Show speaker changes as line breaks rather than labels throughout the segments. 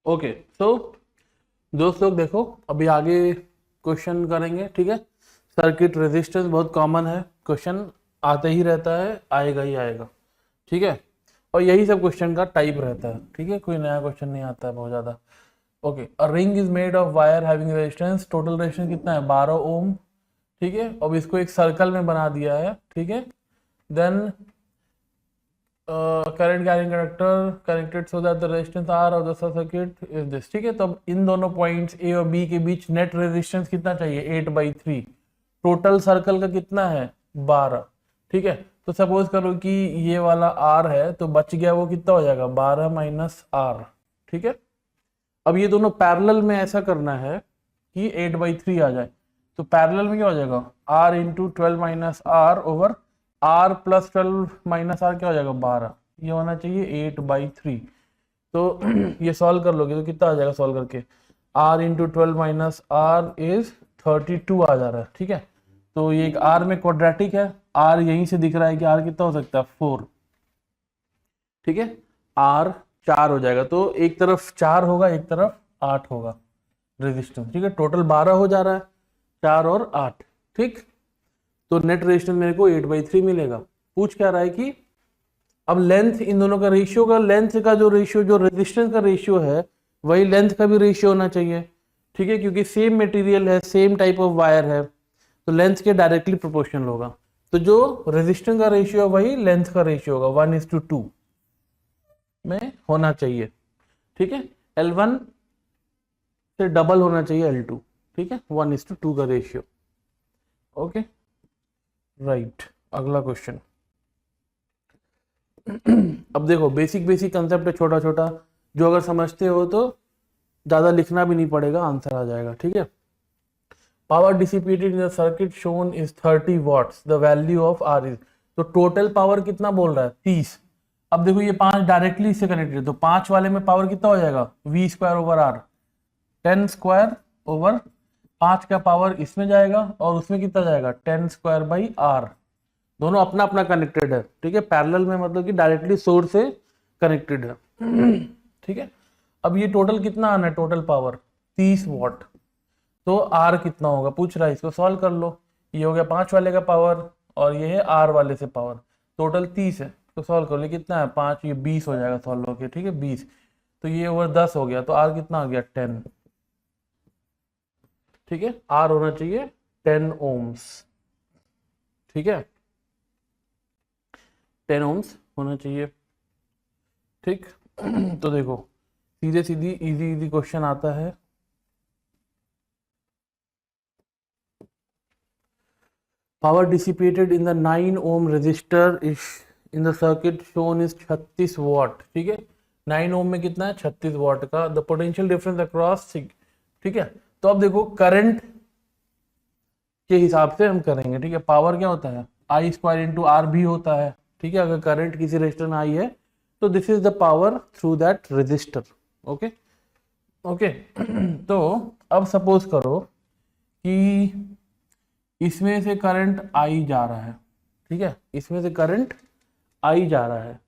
Okay, तो दोस्त लोग देखो, अभी आगे क्वेश्चन करेंगे, ठीक है। सर्किट रेजिस्टेंस बहुत कॉमन है, क्वेश्चन आते ही रहता है, आएगा ही आएगा, ठीक है। और यही सब क्वेश्चन का टाइप रहता है, ठीक है, कोई नया क्वेश्चन नहीं आता है बहुत ज़्यादा। Okay, a ring is made of wire having resistance, total resistance कितना है 12 ओम, ठीक है। अब इसको एक सर्कल में बना दिया है, ठीक है। Then current carrying conductor connected so that the resistance R of the circuit is this, ठीक है। तो अब इन दोनों पॉइंट्स ए और बी के बीच नेट रेजिस्टेंस कितना चाहिए 8/3, टोटल सर्कल का कितना है 12, ठीक है। तो सपोज करो कि ये वाला आर है, तो बच गया वो कितना हो जाएगा 12 माइनस आर, ठीक है। अब ये दोनों पैरेलल में ऐसा करना है कि 8/3 आ जाए, तो पैरेलल में क्या हो जाएगा R into 12 minus R over R plus 12 minus R क्या हो जाएगा 12, ये होना चाहिए 8/3। तो ये सॉल्व कर लोगे तो कितना आ जाएगा सॉल्व करके, R into 12 minus R is 32 आ जा रहा है, ठीक है। तो ये एक आर में क्वाड्रेटिक है, आर यहीं से दिख रहा है कि आर कितना हो सकता है 4, ठीक है। आर 4 हो जाएगा, तो एक तरफ 4 होगा एक तरफ 8 होगा रेजिस्टेंस, ठीक है। टोटल 12 हो जा रहा है, 4 और 8, ठीक। तो नेट रेजिस्टेंस मेरे को 8/3 मिलेगा। पूछ क्या रहा है कि अब लेंथ इन दोनों का रेशियो का, लेंथ का जो रेशियो जो रेजिस्टेंस का रेशियो है वही लेंथ का भी रेशियो होना चाहिए, ठीक है, क्योंकि सेम मटेरियल है, सेम टाइप ऑफ वायर है, तो लेंथ के डायरेक्टली प्रोपोर्शनल होगा। तो जो रेजिस्टेंस का रेशियो है वही लेंथ का रेशियो होगा, 1:2 में होना चाहिए, ठीक है। L1 से डबल होना चाहिए L2, ठीक है, 1:2 का रेशियो। ओके, राइट, अगला क्वेश्चन। अब देखो बेसिक बेसिक कंसेप्ट है, छोटा छोटा, जो अगर समझते हो तो ज़्यादा लिखना भी नहीं पड़ेगा, आंसर आ जाएगा, ठीक है। Power dissipated in the circuit shown is 30 watts, the value of R is, तो टोटल पावर कितना बोल रहा है 30। अब देखो ये 5 डायरेक्टली इससे कनेक्टेड है, तो 5 वाले में पावर कितना हो जाएगा V² ओवर आर, 10² ओवर 5 का पावर इसमें जाएगा और उसमें कितना जाएगा 10² r, दोनों अपना अपना कनेक्टेड है, ठीक है। पैरेलल में मतलब कि डायरेक्टली सोर्स से कनेक्टेड है, ठीक है। अब ये टोटल कितना आना है, टोटल पावर 30 वॉट, तो आर कितना होगा पूछ रहा है, इसको सॉल्व कर लो। ये हो गया 5 वाले का पावर और ये है आर वाले से पावर, टोटल 30 है, तो सॉल्व कर लो कितना है 5, ये 20 हो जाएगा सॉल्व होके, ठीक है 20। तो ये ओवर 10 हो गया, तो आर कितना आ गया 10, ठीक है। आर होना चाहिए 10 ओम्स, ठीक है, 10 ओम्स होना चाहिए, ठीक। तो देखो सीधे सीधी इजी इजी क्वेश्चन आता है। Power dissipated in the 9 ohm resistor is in the circuit shown is 36 watt, ठीक है। 9 ओम में कितना है 36 वॉट का, द पोटेंशियल डिफरेंस अक्रॉस, ठीक है। तो अब देखो करंट के हिसाब से हम करेंगे, ठीक है। पावर क्या होता है I² इंटू आर भी होता है, ठीक है। अगर करंट किसी रेजिस्टर में आई है तो this is the power through that resistor, okay okay. तो अब सपोज करो कि इसमें से करंट आई जा रहा है, ठीक है, इसमें से करंट आई जा रहा है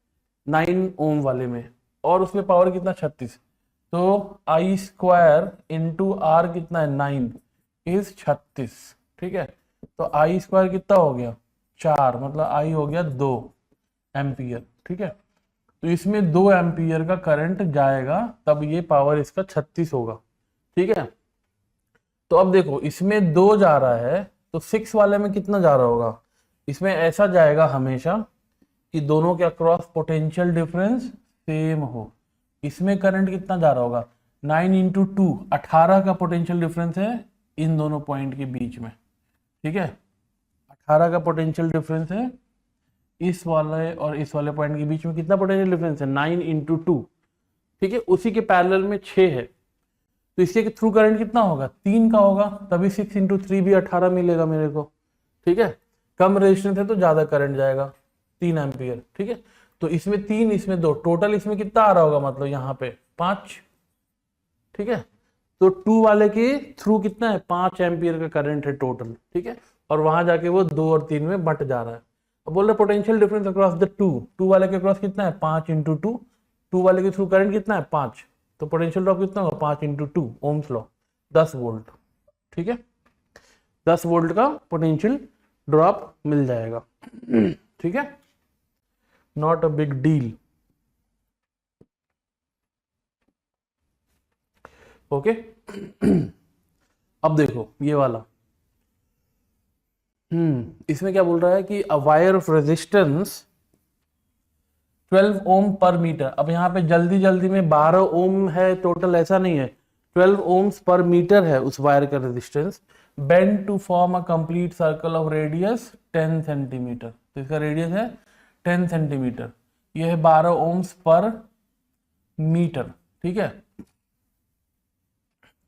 9 ओम वाले में, और उसमें पावर कितना 36, तो I² इंटू आर कितना है 9 इज 36, ठीक है। तो I² कितना हो गया 4, मतलब I हो गया 2 एम्पियर, ठीक है। तो इसमें 2 एम्पियर का करंट जाएगा, तब ये पावर इसका 36 होगा, ठीक है। तो अब देखो इसमें 2 जा रहा है, तो 6 वाले में कितना जा रहा होगा, इसमें ऐसा जाएगा हमेशा कि दोनों के अक्रॉस पोटेंशियल डिफरेंस सेम हो। इसमें करंट कितना जा रहा होगा 9 इंटू 2, 18 का पोटेंशियल डिफरेंस है इन दोनों पॉइंट के बीच में, ठीक है। 18 का पोटेंशियल डिफरेंस है इस वाले और इस वाले पॉइंट के बीच में, कितना पोटेंशियल डिफरेंस है 9 इंटू 2, ठीक है। उसी के पैरेलल में 6 है, तो इसके थ्रू करंट कितना होगा 3 का होगा, तभी 6 इंटू 3 भी 18 मिलेगा मेरे को, ठीक है। कम रेजिस्टेंस है तो ज्यादा करंट जाएगा 3 एम्पियर, ठीक है। तो इसमें 3 इसमें 2, टोटल इसमें कितना आ रहा होगा, मतलब यहाँ पे 5, ठीक है। तो 2 वाले के थ्रू कितना है 5 एम्पियर का करंट है टोटल, ठीक है। और वहां जाके वो 2 और 3 में बट जा रहा है। अब बोल रहे पोटेंशियल डिफरेंस अक्रॉस द 2 वाले के अक्रॉस कितना है 5 इंटू 2, 2 वाले के थ्रू करंट कितना है 5, तो पोटेंशियल ड्रॉप कितना होगा 5 × 2 ओम्स लॉ 10 वोल्ट। ठीक है, 10 वोल्ट का पोटेंशियल ड्रॉप मिल जाएगा। ठीक है, not a big deal. Okay, अब देखो ये वाला, इसमें क्या बोल रहा है कि अ वायर ऑफ रेजिस्टेंस 12 ओम पर मीटर। अब यहाँ पे जल्दी जल्दी में 12 ओम है टोटल, ऐसा नहीं है, 12 ओम्स पर मीटर है उस वायर का resistance. Bend to form a complete circle of radius 10 centimetre, तो इसका रेडियस है 10 सेंटीमीटर, ये है 12 ओम्स पर मीटर। ठीक है,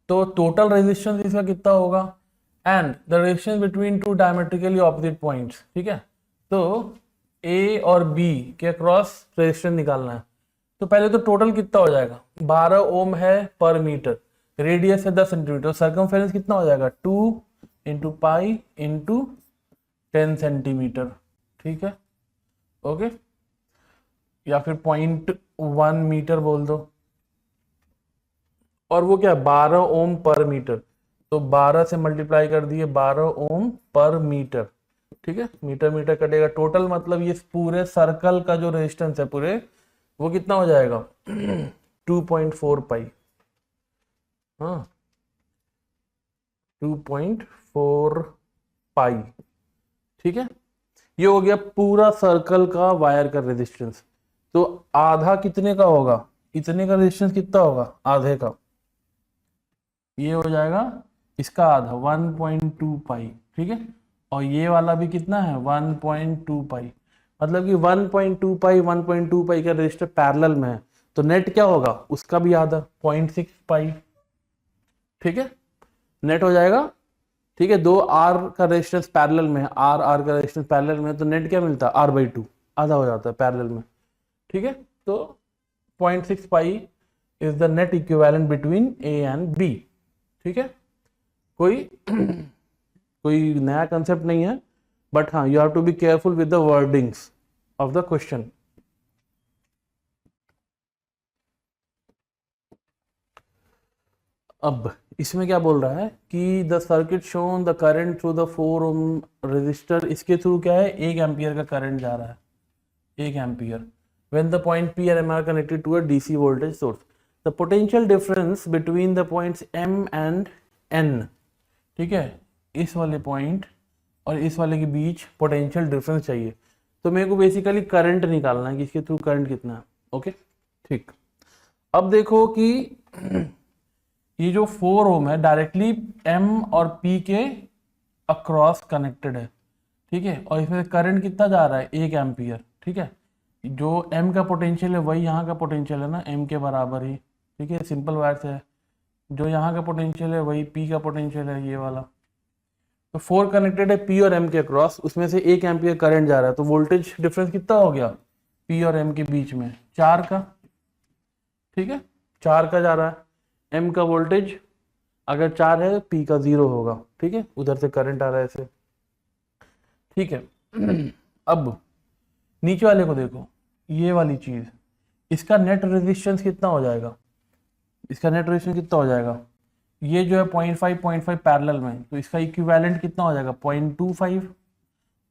तो टोटल रेजिस्टेंस इसका कितना होगा, and the resistance between two diametrically opposite points. ठीक है, तो ए और बी के अक्रॉस रेजिस्टेंस निकालना है। तो पहले तो टोटल कितना हो जाएगा, 12 ओम है पर मीटर, रेडियस है 10 सेंटीमीटर, सर्कमफेरेंस कितना हो जाएगा 2 × पाई × 10 सेंटीमीटर। ठीक है, ओके, या फिर 0.1 मीटर बोल दो, और वो क्या 12 ओम पर मीटर, तो 12 से मल्टीप्लाई कर दिए 12 ओम पर मीटर। ठीक है, मीटर मीटर कटेगा, टोटल मतलब ये पूरे सर्कल का जो रेजिस्टेंस है पूरे, वो कितना हो जाएगा 2.4 पाई। हाँ, 2.4 पाई। ठीक है, ये हो गया पूरा सर्कल का वायर का रेजिस्टेंस। तो आधा कितने का होगा, इतने का रेजिस्टेंस कितना होगा आधे का, ये हो जाएगा इसका आधा 1.2 पाई। ठीक है, और ये वाला भी कितना है 1.2 पाई, मतलब कि 1.2 पाई 1.2 पाई का रेजिस्टर पैरेलल में है, तो नेट क्या होगा उसका भी आधा 0.6 पाई। ठीक है, नेट हो जाएगा। ठीक है, दो आर का रेजिस्टेंस पैरेलल में है, आर आर का रेजिस्टेंस पैरेलल में है, तो नेट क्या मिलता है R/2, आधा हो जाता है पैरेलल में। ठीक है, तो 0.6 pi is the net equivalent between A and B. ठीक है, कोई कोई नया कंसेप्ट नहीं है, बट हाँ you have to be careful with the wordings of the question. अब इसमें क्या बोल रहा है कि the circuit shown the current through the 4 ohm resistor, इसके थ्रू क्या है 1 एम्पियर का करंट जा रहा है, 1 ampere. When the point P and M are connected to a DC voltage source, the potential difference between the points M and N, ठीक है, इस वाले पॉइंट और इस वाले के बीच पोटेंशियल डिफरेंस चाहिए। तो मेरे को बेसिकली करंट निकालना है कि इसके थ्रू करंट कितना है। ओके, ठीक। अब देखो कि ये जो 4 ओम है डायरेक्टली M और P के अक्रॉस कनेक्टेड है। ठीक है, और इसमें करंट कितना जा रहा है 1 एम्पियर। ठीक है, जो M का पोटेंशियल है वही यहाँ का पोटेंशियल है ना, M के बराबर ही। ठीक है, सिंपल वायर से है, जो यहाँ का पोटेंशियल है वही P का पोटेंशियल है, ये वाला। तो 4 कनेक्टेड है P और M के अक्रॉस, उसमें से 1 एम्पियर करंट जा रहा है, तो वोल्टेज डिफरेंस कितना हो गया P और M के बीच में 4 का। ठीक है, 4 का जा रहा है, M का वोल्टेज अगर 4 है P का 0 होगा। ठीक है, उधर से करंट आ रहा है ऐसे। ठीक है, अब नीचे वाले को देखो, ये वाली चीज, इसका नेट रेजिस्टेंस कितना हो जाएगा, इसका नेट रेजिस्टेंस कितना हो जाएगा, ये जो है 0.5 पैरेलल में, तो इसका इक्विवेलेंट कितना हो जाएगा 0.25,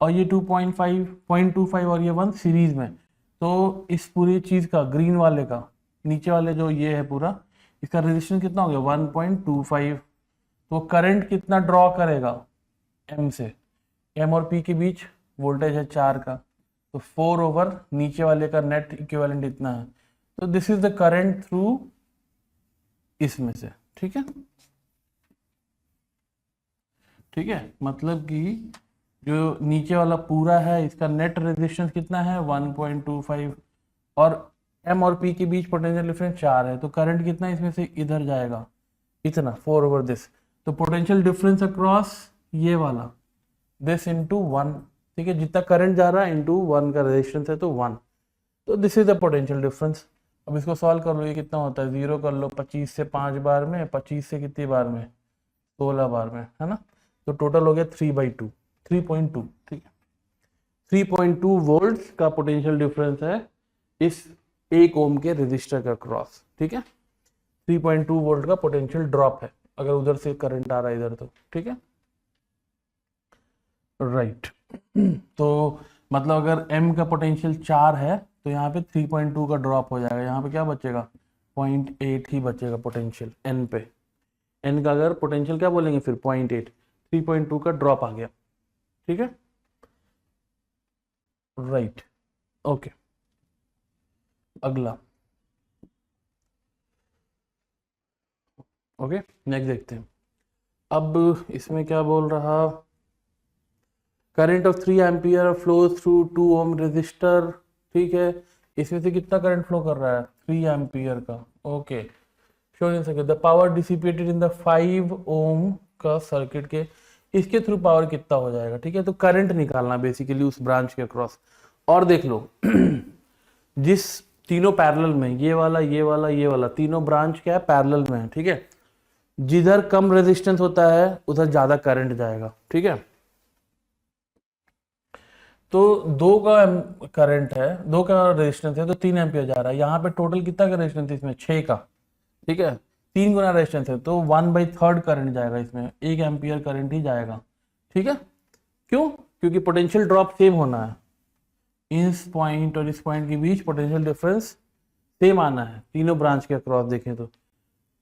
और ये 2.5 0.25 और ये 1 सीरीज में। तो इस पूरी चीज का ग्रीन वाले का नीचे वाले जो ये है पूरा, इसका रेजिस्टेंस कितना हो गया 1.25। तो करंट कितना ड्रॉ करेगा M से, M और P के बीच वोल्टेज है 4 का, तो 4 ओवर नीचे वाले का नेट इक्विवेलेंट इतना है। तो this is the current through इसमें से। ठीक है, ठीक है, मतलब कि जो नीचे वाला पूरा है इसका नेट रेजिस्टेंस कितना है 1.25, और M और P के बीच पोटेंशियल डिफरेंस 4 है, तो करंट कितना इसमें से इधर जाएगा इतना 4 ओवर दिस। तो पोटेंशियल डिफरेंस अक्रॉस ये वाला दिस इंटू 1। ठीक है, जितना करंट जा रहा है इंटू 1 का रेजिस्टेंस है तो 1, तो this is the potential difference. अब इसको सॉल्व कर लो, ये कितना होता है 0 कर लो, 25 से 5 बार में, 25 से कितनी बार में 16 बार में, है ना, तो टोटल हो गया 3/2 3.2। ठीक है, 3.2 वोल्ट का पोटेंशियल डिफरेंस है इस 1 ओम के रेजिस्टर का क्रॉस। ठीक है, 3.2 वोल्ट का पोटेंशियल ड्रॉप है अगर उधर से करंट आ रहा है इधर तो, ठीक है, राइट। तो मतलब अगर m का पोटेंशियल 4 है तो यहाँ पे 3.2 का ड्रॉप हो जाएगा, यहाँ पे क्या बचेगा 0.8 ही बचेगा पोटेंशियल n पे। n का अगर पोटेंशियल क्या बोलेंगे फिर 0.8, 3.2 का ड्रॉप आ गया, ठीक है, राइट, ओके। अगला, ओके, नेक्स्ट देखते हैं। अब इसमें क्या बोल रहा, current of 3 ampere flows through 2 ohm resistor, ठीक है, इसमें से कितना करंट फ्लो कर रहा है 3 एम्पियर का, okay. Show in circuit the power dissipated in the 5 ओम का सर्किट के, इसके थ्रू पावर कितना हो जाएगा, ठीक है। तो करंट निकालना बेसिकली उस ब्रांच के अक्रॉस। और देख लो जिस तीनों पैरेलल में, ये वाला ये वाला ये वाला, तीनों ब्रांच क्या है पैरेलल में है, ठीक है। जिधर कम रेजिस्टेंस होता है उधर ज्यादा करंट जाएगा, ठीक है। तो 2 का करंट है, 2 का रेजिस्टेंस है तो 3 एम्पियर जा रहा है। यहाँ पे टोटल कितना का रेजिस्टेंस है इसमें 6 का, ठीक है, 3 गुना रेजिस्टेंस है तो 1/3 करंट जाएगा इसमें, 1 एम्पियर करंट ही जाएगा, ठीक है। क्यों? क्योंकि पोटेंशियल ड्रॉप सेम होना है, इस पॉइंट और इस पॉइंट के बीच पोटेंशियल डिफरेंस सेम आना है तीनों ब्रांच के अक्रॉस देखें तो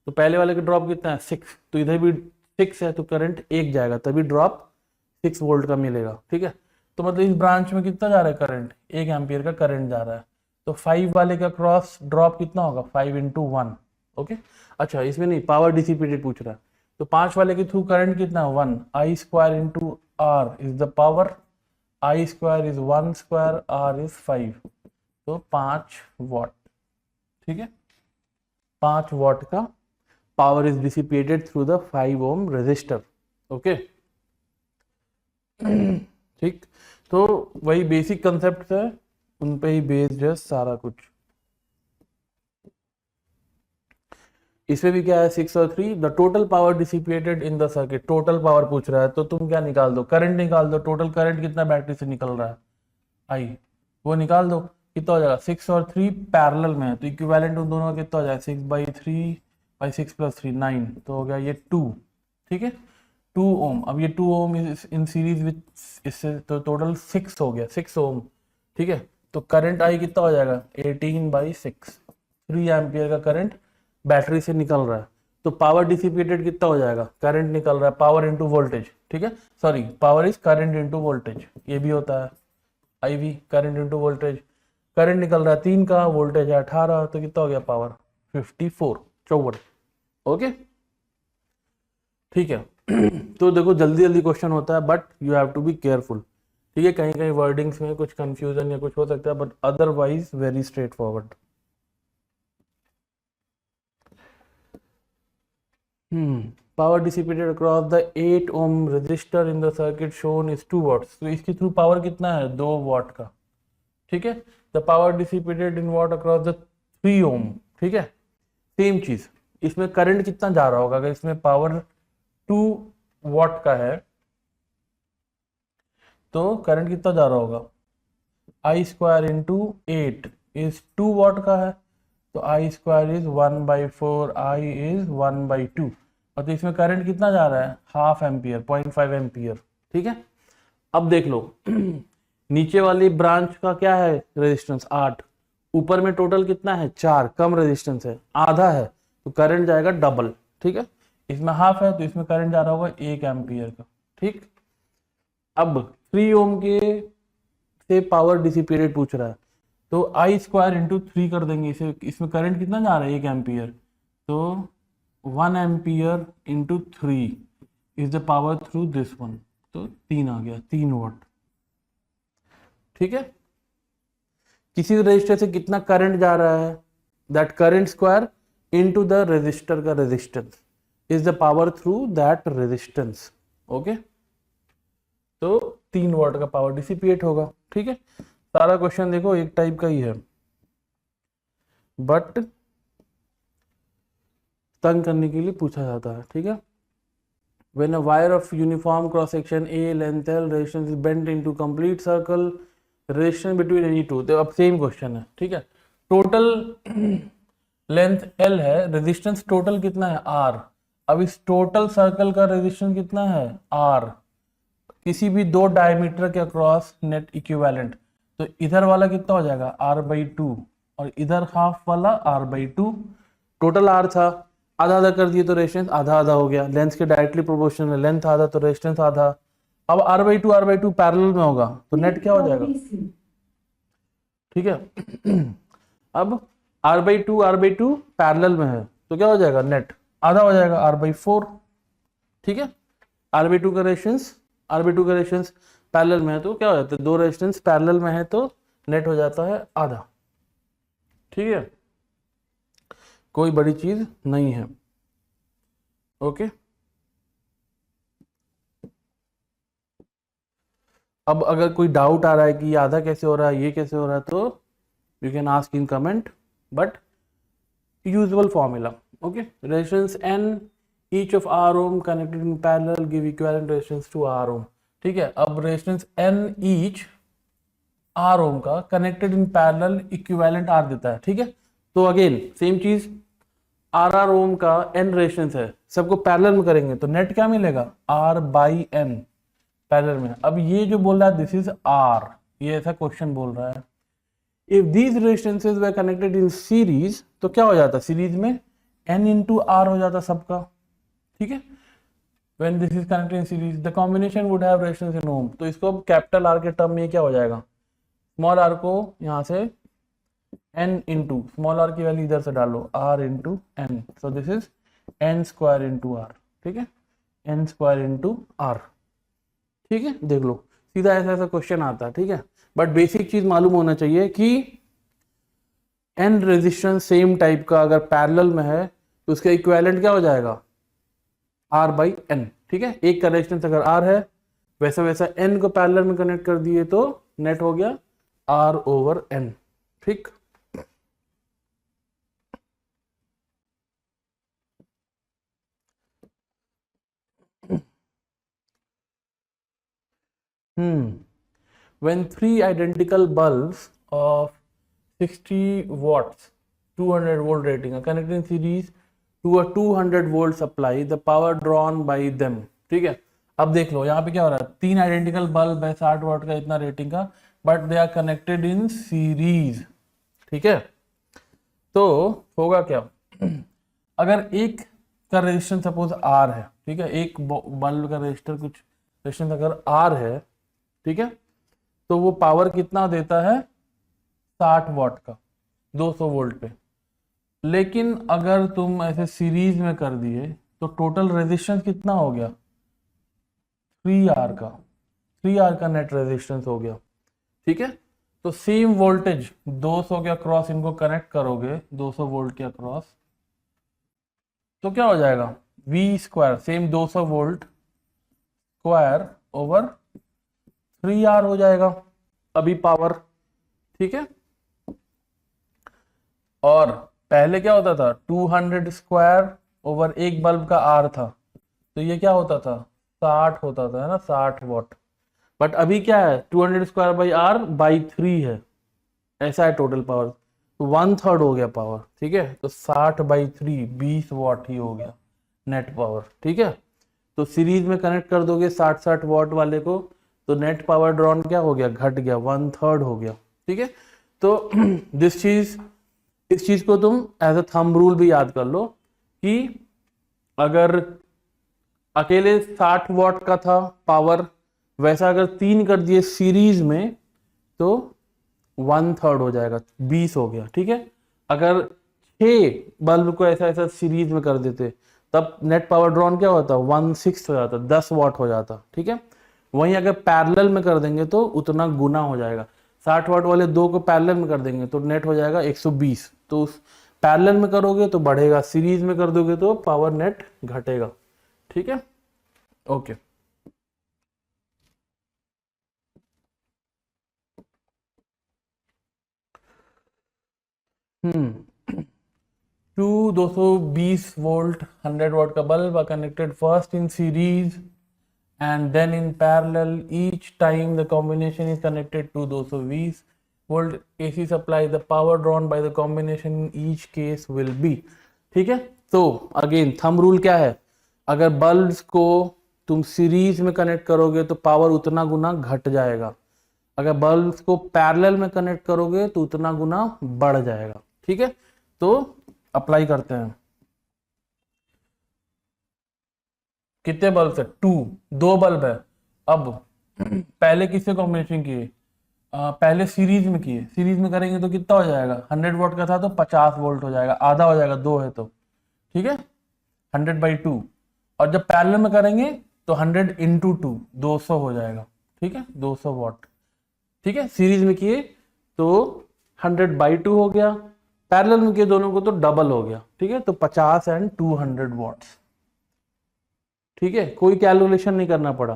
पहले वाले का ड्रॉप कितना है 6, तो इधर भी 6 है तो करंट 1 जाएगा, तभी ड्रॉप 6 वोल्ट का मिलेगा, ठीक है। तो मतलब इस ब्रांच में कितना जा रहा है करंट, 1 एम्पियर का करंट जा रहा है, तो 5 वाले का क्रॉस ड्रॉप कितना होगा 5 × 1, ओके। अच्छा, इसमें नहीं, पावर डिसिपेटेड पूछ रहा है, तो 5 वाले के थ्रू करंट कितना है 1, I² × R is the power, I² is 1², R is 5, तो 5 वॉट, ठीक है, 5 वॉट का power is dissipated through the 5 ohm resistor, okay, ठीक। तो वही बेसिक कंसेप्ट है, उन पे ही बेस्ड है सारा कुछ। इसमें भी क्या है 6 और 3, the total power dissipated in the circuit, total power पूछ रहा है तो तुम क्या निकाल दो, करंट निकाल दो, टोटल करंट कितना बैटरी से निकल रहा है आई, वो निकाल दो, कितना हो जाएगा 6 और 3 पैरेलल में है तो इक्विवेलेंट उन दोनों का कितना हो जाएगा 6/3/6 + 3 9, तो हो गया ये 2, ठीक है, 2 ओम। अब ये 2 ओम इन सीरीज विथ इससे तो टोटल 6 हो गया, 6 ओम, ठीक है। तो करंट आई कितना हो जाएगा 18/6, 3 एम्पियर का करंट बैटरी से निकल रहा है। तो पावर डिसिपेटेड कितना हो जाएगा, करंट निकल रहा है पावर इंटू वोल्टेज, ठीक है, sorry power is current into voltage, ये भी होता है IV current into voltage, current निकल रहा है 3 का, वोल्टेज है 18, तो कितना हो गया पावर 54, ओके, ठीक है। तो देखो जल्दी जल्दी क्वेश्चन होता है but you have to be careful, ठीक है, कहीं कहीं वर्डिंग्स में कुछ कंफ्यूजन या कुछ हो सकता है but otherwise very straight forward. Power dissipated across the 8 ohm resistor in the circuit shown is 2 watts, तो इसके थ्रू पावर कितना है 2 वॉट का, ठीक है। The power dissipated in what across the 3 ओम, ठीक है, सेम चीज, इसमें करंट कितना जा रहा होगा, अगर इसमें पावर 2 वॉट का है तो करंट कितना जा रहा होगा I² × 8 इज 2 वॉट का है तो I² इज 1/4, I इज 1/2, और तो इसमें करंट कितना जा रहा है ½ एम्पियर, 0.5 एम्पियर, ठीक है। अब देख लो नीचे वाली ब्रांच का क्या है रेजिस्टेंस 8, ऊपर में टोटल कितना है 4, कम रेजिस्टेंस है आधा है तो करंट जाएगा डबल, ठीक है। इसमें ½ है तो इसमें करंट जा रहा होगा 1 एम्पियर का, ठीक। अब 3 ओम के से पावर डिसिपेटेड पूछ रहा है तो I² × 3 कर देंगे इसे, इसमें करंट कितना जा रहा है 1 एम्पियर, तो 1 ampere × 3 is the power through this one, तो 3 आ गया 3 वॉट, ठीक है। किसी रजिस्टर से कितना करंट जा रहा है, that current square into the resistor का resistance is the power through that resistance, okay. तो 3 वॉट का पावर डिसिपेट होगा, ठीक है। सारा क्वेश्चन देखो एक टाइप का ही है बट तंग करने के लिए पूछा जाता है, ठीक है। When a wire of uniform cross section A length L resistance is bent into complete circle, resistance between any two, तो अब सेम क्वेश्चन है, ठीक है। टोटल लेंथ L है, रेजिस्टेंस टोटल कितना है R। अब इस टोटल सर्कल का रेजिस्टेंस कितना है R, किसी भी दो डायमीटर के अक्रॉस नेट इक्विवेलेंट, तो इधर वाला कितना हो जाएगा R/2 और इधर हाफ वाला R/2। टोटल R था, आधा आधा कर दिए तो रेजिस्टेंस आधा आधा हो गया, लेंथ के डायरेक्टली प्रोपोर्शनल है, लेंथ आधा तो रेजिस्टेंस आधा। अब R/2 पैरेलल में होगा तो नेट क्या हो जाएगा, ठीक है। अब R/2 पैरेलल में है तो क्या हो जाएगा, नेट आधा हो जाएगा R/4, ठीक है। R/2 का रेजिस्टेंस पैरेलल में है तो क्या हो जाता है, दो रेजिस्टेंस पैरेलल में है तो नेट हो जाता है आधा, ठीक है। कोई बड़ी चीज नहीं है, ओके। अब अगर कोई डाउट आ रहा है कि ये आधा कैसे हो रहा है, ये कैसे हो रहा है, तो you can ask in comment, but usual formula, okay. Resistance N each of R ohm connected in parallel give equivalent resistance to R ohm, ठीक है। अब resistance N each R ohm का connected in parallel equivalent R देता है, ठीक है। तो again same चीज, R ओम का N रेजिस्टेंस है, सबको पैरेलल में करेंगे तो नेट क्या मिलेगा R/N पैरेलल में। अब ये जो बोल रहा है दिस इज R, ये ऐसा क्वेश्चन बोल रहा है। If these resistances were connected in series तो क्या हो जाता, सीरीज में N into R हो जाता सबका, ठीक है। When this is connected in series, the combination would have resistance in ohm, तो इसको अब कैपिटल R के टर्म में क्या हो जाएगा, स्मॉल r को यहाँ से n इंटू स्मॉल r की वैल्यू इधर से डालो r into n, so this is n square into r, ठीक है, n स्क्वायर इंटू r, ठीक है। देख लो सीधा ऐसा ऐसा क्वेश्चन आता है, ठीक है। बट बेसिक चीज मालूम होना चाहिए कि n रेजिस्टेंस सेम टाइप का अगर पैरेलल में है तो उसका इक्विवेलेंट क्या हो जाएगा R/N, ठीक है। एक का रेजिस्टेंस अगर R है वैसा वैसा N को पैरेलल में कनेक्ट कर दिए तो नेट हो गया R/N, ठीक। When three identical bulbs of 60 watts 200 volt rating are connected in series to a 200 volt supply, the power drawn by them, ठीक है। अब देख लो यहाँ पे क्या हो रहा है, तीन आइडेंटिकल बल्ब है 60 वाट का इतना रेटिंग का, but they are connected in series, ठीक है। तो होगा क्या, अगर एक का रेजिस्टेंस सपोज R है, ठीक है, एक बल्ब का रेजिस्टर कुछ रेजिस्टेंस अगर R है, ठीक है, तो वो पावर कितना देता है 60 वाट का 200 वोल्ट पे। लेकिन अगर तुम ऐसे सीरीज में कर दिए तो टोटल रेजिस्टेंस कितना हो गया 3R का नेट रेजिस्टेंस हो गया, ठीक है। तो सेम वोल्टेज 200 के अक्रॉस इनको कनेक्ट करोगे 200 वोल्ट के अक्रॉस तो क्या हो जाएगा V square, same 200 volt square over 3R हो जाएगा अभी पावर, ठीक है। और पहले क्या होता था 200 स्क्वायर ओवर एक बल्ब का R था तो ये क्या होता था 60 होता था, है ना, 60 वाट। बट अभी क्या है 200 स्क्वायर बाई R/3 है, ऐसा है टोटल पावर, तो 1/3 हो गया पावर, ठीक है। तो 60/3 20 वाट ही हो गया नेट पावर, ठीक है। तो सीरीज में कनेक्ट कर दोगे 60 वाट वाले को तो नेट पावर ड्रॉन क्या हो गया, घट गया, 1/3 हो गया, ठीक है। तो इस चीज को तुम एज अ थंब रूल भी याद कर लो कि अगर अकेले 60 वाट का था पावर, वैसा अगर 3 कर दिए सीरीज में तो 1/3 हो जाएगा, 20 हो गया, ठीक है। अगर 6 बल्ब को ऐसा ऐसा सीरीज में कर देते तब नेट पावर ड्रॉन क्या होता 1/6 हो जाता, 10 वाट हो जाता, ठीक है। वहीं अगर पैरेलल में कर देंगे तो उतना गुना हो जाएगा, 60 वाट वाले दो को पैरेलल में कर देंगे तो नेट हो जाएगा 120, तो पैरेलल में करोगे तो बढ़ेगा, सीरीज में कर दोगे तो पावर नेट घटेगा, ठीक है, ओके। टू 220 वोल्ट 100 वाट का bulb are connected first in series and then in parallel each time the combination is connected to 220, volt AC supply, the power drawn by the combination in each case will be. ठीक है, तो again thumb rule क्या है, अगर bulbs को तुम series में connect करोगे तो पावर उतना गुना घट जाएगा, अगर बल्ब्स को पैरेलल में कनेक्ट करोगे तो उतना गुना बढ़ जाएगा। ठीक है, तो अप्लाई करते हैं। कितने बल्ब है? 2, 2 बल्ब है। अब पहले किससे कॉम्बिनेशन किए? पहले सीरीज में किए, सीरीज में करेंगे तो कितना हो जाएगा, 100 वोल्ट का था तो 50 वोल्ट हो जाएगा, आधा हो जाएगा, 2 है तो। ठीक है, 100/2। और जब पैरेलल में करेंगे तो 100 इंटू 2, 200 हो जाएगा। ठीक है, 200 वॉट। ठीक है, सीरीज में किए तो 100/2 हो गया, पैरेलल में किए दोनों को तो डबल हो गया। ठीक है, तो 50 एंड 200 वॉट्स। ठीक है, कोई कैलकुलेशन नहीं करना पड़ा,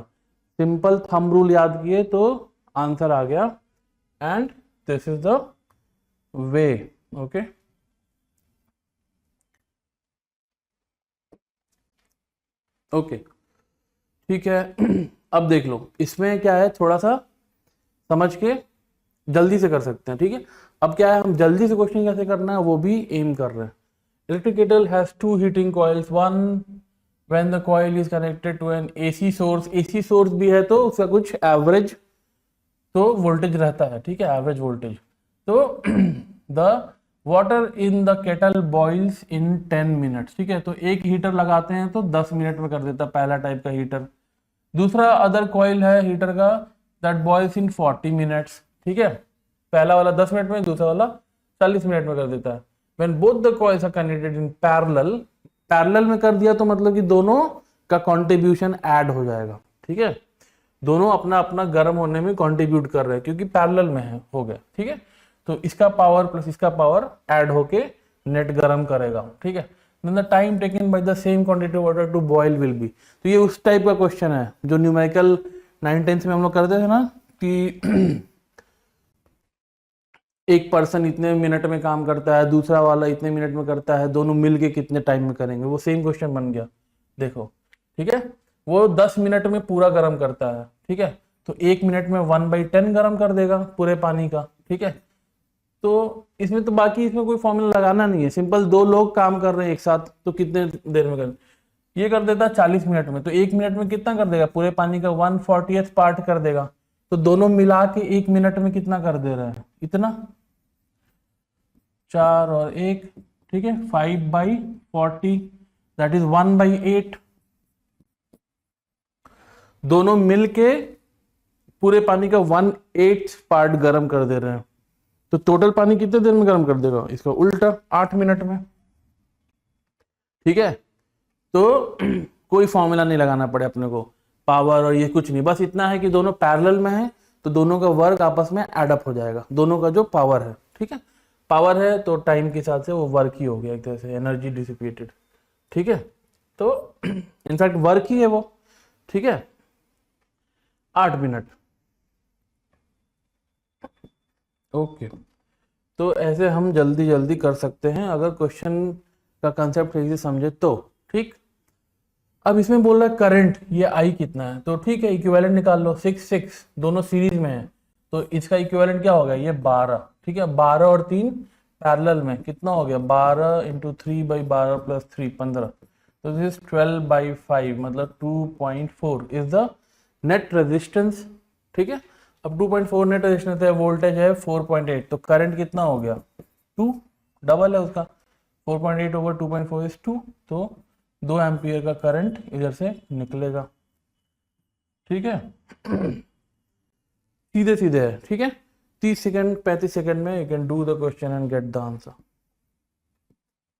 सिंपल थंब रूल याद किए तो आंसर आ गया। And this is the way. Okay, okay, ठीक है। अब देख लो इसमें क्या है, थोड़ा सा समझ के जल्दी से कर सकते हैं। ठीक है, अब क्या है, हम जल्दी से क्वेश्चन कैसे करना है वो भी एम कर रहे हैं। Electric kettle has 2 heating coils, one when the coil is connected to an AC source, AC source भी है तो उसका कुछ एवरेज तो वोल्टेज रहता है। ठीक है, एवरेज वोल्टेज। तो the water in the kettle boils in 10 minutes. ठीक है, तो एक हीटर लगाते हैं तो 10 मिनट में कर देता है, पहला टाइप का हीटर। दूसरा अदर कॉइल है हीटर का, दैट बॉइल्स इन 40 मिनट्स। ठीक है, पहला वाला 10 मिनट में, दूसरा वाला 40 मिनट में कर देता है। When both the coils are connected in parallel, parallel में कर दिया तो मतलब कि दोनों का कंट्रीब्यूशन ऐड हो जाएगा। ठीक है, दोनों अपना अपना गर्म होने में कंट्रीब्यूट कर रहे हैं क्योंकि पैरेलल में है, हो गया। ठीक है, तो इसका पावर प्लस इसका पावर ऐड होके नेट गर्म करेगा। ठीक है, then the time taken by the same quantity of water to boil will be। तो ये उस टाइप का क्वेश्चन है जो न्यूमेरिकल 9th-10th में हम लोग करते थे ना, कि एक पर्सन इतने मिनट में काम करता है, दूसरा वाला इतने मिनट में करता है, दोनों मिलके कितने टाइम में करेंगे, वो सेम क्वेश्चन बन गया। देखो, ठीक है, वो 10 मिनट में पूरा गर्म करता है। ठीक है, तो 1 मिनट में 1/10 गर्म कर देगा पूरे पानी का। ठीक है, तो इसमें तो बाकी इसमें कोई फॉर्मूला लगाना नहीं है, सिंपल 2 लोग काम कर रहे हैं एक साथ तो कितने देर में कर, ये कर देता है 40 मिनट में, तो 1 मिनट में कितना कर देगा, पूरे पानी का 1/40 पार्ट कर देगा। तो दोनों मिला के 1 मिनट में कितना कर दे रहे हैं, इतना, 4 और 1। ठीक है, 5/40 दैट इज 1/8। दोनों मिलके पूरे पानी का 1/8 पार्ट गर्म कर दे रहे हैं, तो टोटल पानी कितने देर में गर्म कर देगा, इसका उल्टा 8 मिनट में। ठीक है, तो कोई फॉर्मूला नहीं लगाना पड़े अपने को, पावर और ये कुछ नहीं, बस इतना है कि दोनों पैरेलल में है तो दोनों का वर्क आपस में एडअप हो जाएगा, दोनों का जो पावर है। ठीक है, पावर है तो टाइम के हिसाब से वो वर्क ही हो गया, एक तरह से एनर्जी डिसिपेटेड। ठीक है, तो इनफैक्ट वर्क ही है वो। ठीक है, 8 मिनट। ओके, तो ऐसे हम जल्दी जल्दी कर सकते हैं अगर क्वेश्चन का कंसेप्ट सही से समझे तो। ठीक, अब इसमें बोल रहा है करंट, ये आई कितना है, तो ठीक है, इक्विवेलेंट निकाल लो, 6 दोनों सीरीज में है तो इसका इक्विवेलेंट क्या होगा, ये 12। ठीक है, 12 और 3 पैरेलल में कितना हो गया, 12 × 3/12 + 3 15, तो दिस इज 12/5 मतलब 2.4 इज द नेट रेजिस्टेंस। ठीक है, अब 2.4 नेट रेजिस्टेंस है, वोल्टेज है 4.8, तो करंट कितना हो गया, 2, डबल है उसका, 4.8 / 2.4 इज 2, तो 2 एम्पियर का करंट इधर से निकलेगा। ठीक है, सीधे सीधे है। ठीक है, 30 सेकंड 35 सेकंड में you can do the question and get the answer.